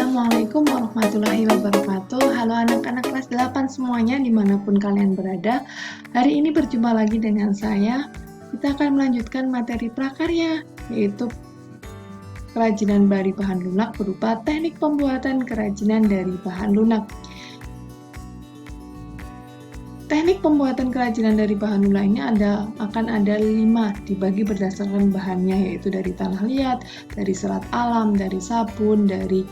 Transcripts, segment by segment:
Assalamualaikum warahmatullahi wabarakatuh. Halo anak-anak kelas 8 semuanya dimanapun kalian berada. Hari ini berjumpa lagi dengan saya. Kita akan melanjutkan materi prakarya, yaitu kerajinan dari bahan lunak berupa teknik pembuatan kerajinan dari bahan lunak. Teknik pembuatan kerajinan dari bahan lunak ini akan ada 5, dibagi berdasarkan bahannya, yaitu dari tanah liat, dari serat alam, dari sabun, dari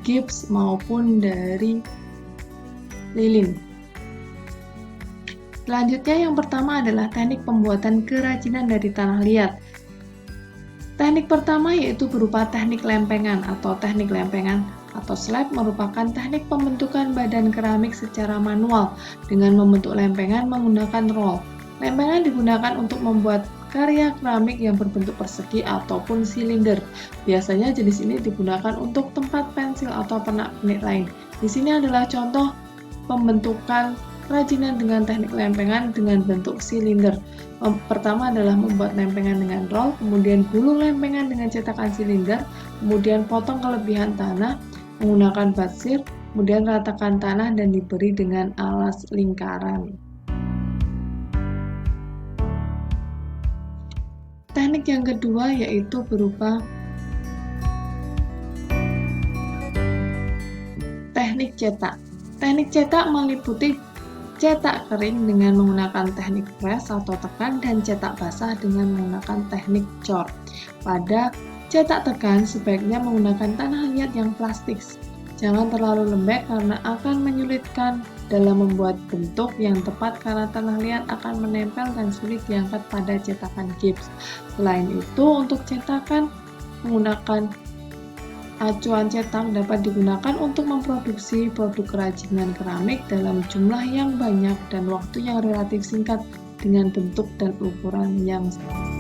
gips, maupun dari lilin. Selanjutnya yang pertama adalah teknik pembuatan kerajinan dari tanah liat. Teknik pertama yaitu berupa teknik lempengan atau slab merupakan teknik pembentukan badan keramik secara manual dengan membentuk lempengan menggunakan roll. Lempengan digunakan untuk membuat karya keramik yang berbentuk persegi ataupun silinder. Biasanya jenis ini digunakan untuk tempat pensil atau pernak-pernik lain. Di sini adalah contoh pembentukan kerajinan dengan teknik lempengan dengan bentuk silinder. Pertama adalah membuat lempengan dengan roll, kemudian gulung lempengan dengan cetakan silinder, kemudian potong kelebihan tanah menggunakan batsir, kemudian ratakan tanah dan diberi dengan alas lingkaran. Teknik yang kedua yaitu berupa teknik cetak. Teknik cetak meliputi cetak kering dengan menggunakan teknik press atau tekan dan cetak basah dengan menggunakan teknik cor. Pada cetak tekan sebaiknya menggunakan tanah liat yang plastik. Jangan terlalu lembek karena akan menyulitkan dalam membuat bentuk yang tepat karena tanah liat akan menempel dan sulit diangkat pada cetakan gips. Selain itu, untuk cetakan menggunakan acuan cetak dapat digunakan untuk memproduksi produk kerajinan keramik dalam jumlah yang banyak dan waktu yang relatif singkat dengan bentuk dan ukuran yang sama.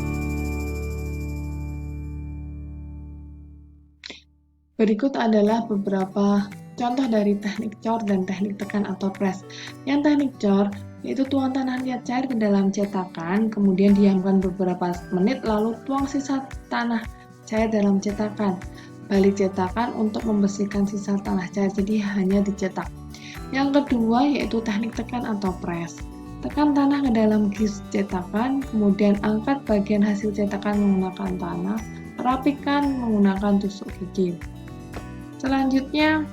Berikut adalah beberapa contoh dari teknik cor dan teknik tekan atau press. Yang teknik cor yaitu tuang tanah liat cair ke dalam cetakan, kemudian diamkan beberapa menit lalu tuang sisa tanah cair dalam cetakan. Balik cetakan untuk membersihkan sisa tanah cair, jadi hanya dicetak. Yang kedua yaitu teknik tekan atau press. Tekan tanah ke dalam gips cetakan, kemudian angkat bagian hasil cetakan menggunakan tanah, rapikan menggunakan tusuk gigi. Selanjutnya,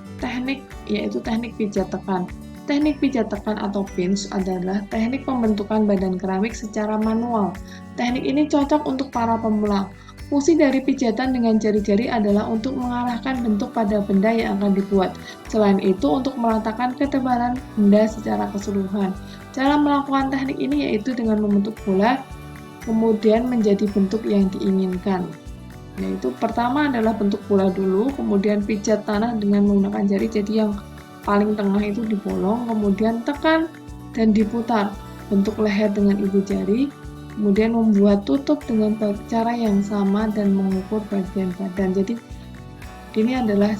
yaitu teknik pijat tekan. Teknik pijat tekan atau pinch adalah teknik pembentukan badan keramik secara manual. Teknik ini cocok untuk para pemula. Fungsi dari pijatan dengan jari-jari adalah untuk mengarahkan bentuk pada benda yang akan dibuat. Selain itu, untuk meratakan ketebalan benda secara keseluruhan. Cara melakukan teknik ini yaitu dengan membentuk bola, kemudian menjadi bentuk yang diinginkan. Yaitu pertama adalah bentuk bola dulu, kemudian pijat tanah dengan menggunakan jari, jadi yang paling tengah itu dibolong, kemudian tekan dan diputar bentuk leher dengan ibu jari, kemudian membuat tutup dengan cara yang sama dan mengukur bagian badan. Jadi ini adalah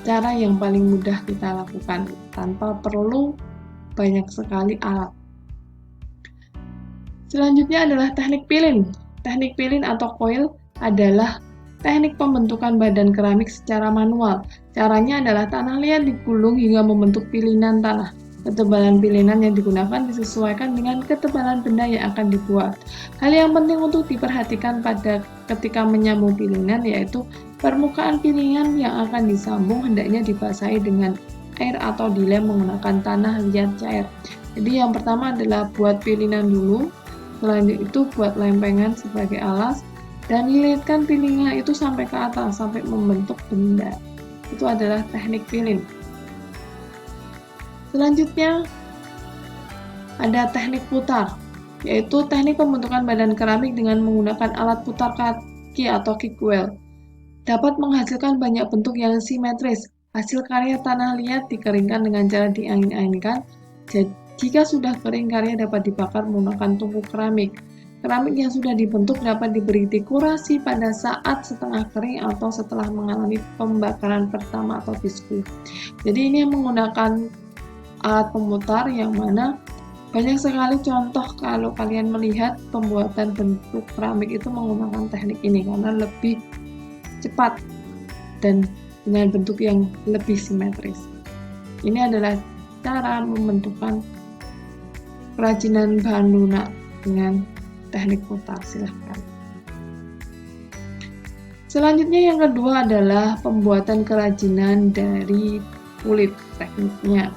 cara yang paling mudah kita lakukan tanpa perlu banyak sekali alat. Selanjutnya adalah teknik pilin. Teknik pilin atau coil adalah teknik pembentukan badan keramik secara manual. Caranya adalah tanah liat digulung hingga membentuk pilinan tanah. Ketebalan pilinan yang digunakan disesuaikan dengan ketebalan benda yang akan dibuat. Hal yang penting untuk diperhatikan ketika menyambung pilinan yaitu permukaan pilihan yang akan disambung hendaknya dibasahi dengan air atau dilem menggunakan tanah liat cair. Jadi yang pertama adalah buat pilinan dulu, selanjutnya itu buat lempengan sebagai alas, dan lilitkan pilingnya itu sampai ke atas, sampai membentuk benda. Itu adalah teknik pilin. Selanjutnya, ada teknik putar, yaitu teknik pembentukan badan keramik dengan menggunakan alat putar kaki atau kick wheel. Dapat menghasilkan banyak bentuk yang simetris. Hasil karya tanah liat dikeringkan dengan cara diangin-anginkan. Jika sudah kering, karya dapat dibakar menggunakan tungku keramik. Keramik yang sudah dibentuk dapat diberi dekorasi pada saat setengah kering atau setelah mengalami pembakaran pertama atau biskuit. Jadi ini menggunakan alat pemutar yang mana banyak sekali contoh kalau kalian melihat pembuatan bentuk keramik itu menggunakan teknik ini karena lebih cepat dan dengan bentuk yang lebih simetris. Ini adalah cara membentukkan kerajinan bahan lunak dengan teknik putar. Silahkan. Selanjutnya yang kedua adalah pembuatan kerajinan dari kulit. Tekniknya,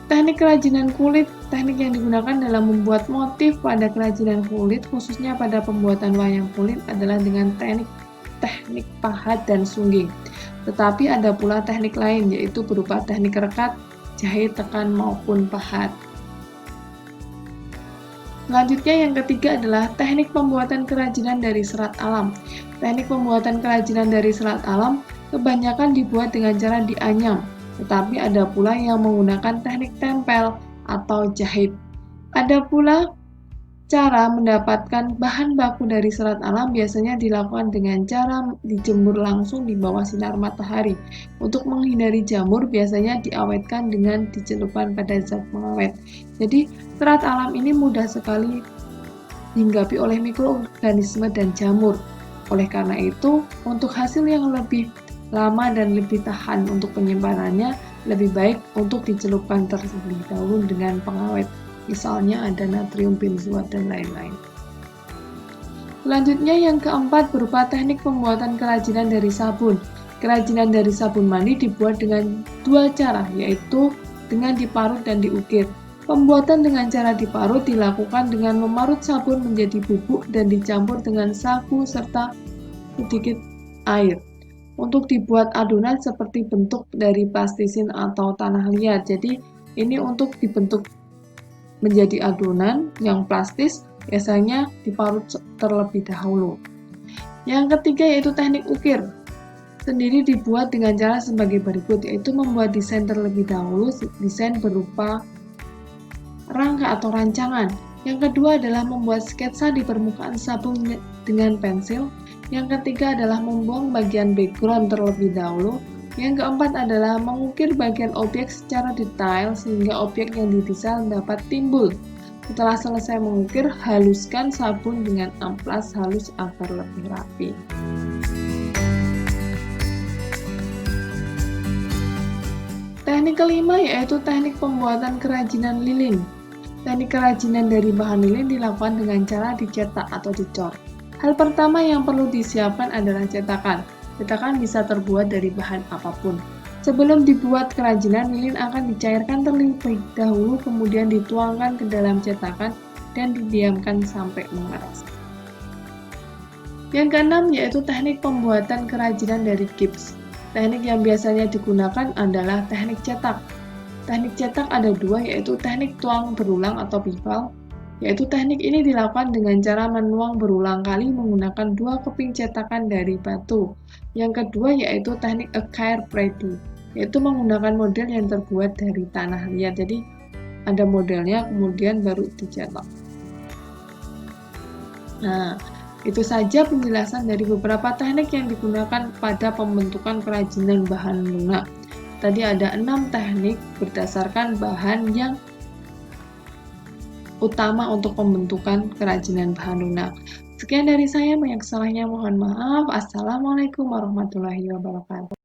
teknik kerajinan kulit, teknik yang digunakan dalam membuat motif pada kerajinan kulit, khususnya pada pembuatan wayang kulit adalah dengan teknik pahat dan sungging. Tetapi ada pula teknik lain, yaitu berupa teknik rekat, jahit, tekan, maupun pahat. Selanjutnya yang ketiga adalah teknik pembuatan kerajinan dari serat alam. Teknik pembuatan kerajinan dari serat alam kebanyakan dibuat dengan cara dianyam, tetapi ada pula yang menggunakan teknik tempel atau jahit. Ada pula cara mendapatkan bahan baku dari serat alam biasanya dilakukan dengan cara dijemur langsung di bawah sinar matahari. Untuk menghindari jamur biasanya diawetkan dengan dicelupkan pada zat pengawet. Jadi serat alam ini mudah sekali dihinggapi oleh mikroorganisme dan jamur. Oleh karena itu, untuk hasil yang lebih lama dan lebih tahan untuk penyimpanannya, lebih baik untuk dicelupkan terlebih dahulu dengan pengawet. Misalnya ada natrium benzoat dan lain-lain. Selanjutnya yang keempat berupa teknik pembuatan kerajinan dari sabun. Kerajinan dari sabun mandi dibuat dengan dua cara, yaitu dengan diparut dan diukir. Pembuatan dengan cara diparut dilakukan dengan memarut sabun menjadi bubuk dan dicampur dengan sagu serta sedikit air. Untuk dibuat adonan seperti bentuk dari plastisin atau tanah liat. Jadi ini untuk dibentuk menjadi adonan yang plastis biasanya diparut terlebih dahulu. Yang ketiga yaitu teknik ukir. Sendiri dibuat dengan cara sebagai berikut, yaitu membuat desain terlebih dahulu, desain berupa rangka atau rancangan. Yang kedua adalah membuat sketsa di permukaan sabun dengan pensil. Yang ketiga adalah membuang bagian background terlebih dahulu. Yang keempat adalah mengukir bagian objek secara detail sehingga objek yang didesain dapat timbul. Setelah selesai mengukir, haluskan sabun dengan amplas halus agar lebih rapi. Teknik kelima yaitu teknik pembuatan kerajinan lilin. Teknik kerajinan dari bahan lilin dilakukan dengan cara dicetak atau dicor. Hal pertama yang perlu disiapkan adalah cetakan. Cetakan bisa terbuat dari bahan apapun. Sebelum dibuat kerajinan, lilin akan dicairkan terlebih dahulu, kemudian dituangkan ke dalam cetakan dan didiamkan sampai mengeras. Yang keenam yaitu teknik pembuatan kerajinan dari gips. Teknik yang biasanya digunakan adalah teknik cetak. Teknik cetak ada dua, yaitu teknik tuang berulang atau bival. Yaitu teknik ini dilakukan dengan cara menuang berulang kali menggunakan dua keping cetakan dari batu. Yang kedua yaitu teknik acquire ready, yaitu menggunakan model yang terbuat dari tanah liat. Jadi ada modelnya kemudian baru dicetak. Nah, itu saja penjelasan dari beberapa teknik yang digunakan pada pembentukan kerajinan bahan lunak. Tadi ada 6 teknik berdasarkan bahan yang utama untuk pembentukan kerajinan bahan lunak. Sekian dari saya, banyak salahnya mohon maaf. Assalamualaikum warahmatullahi wabarakatuh.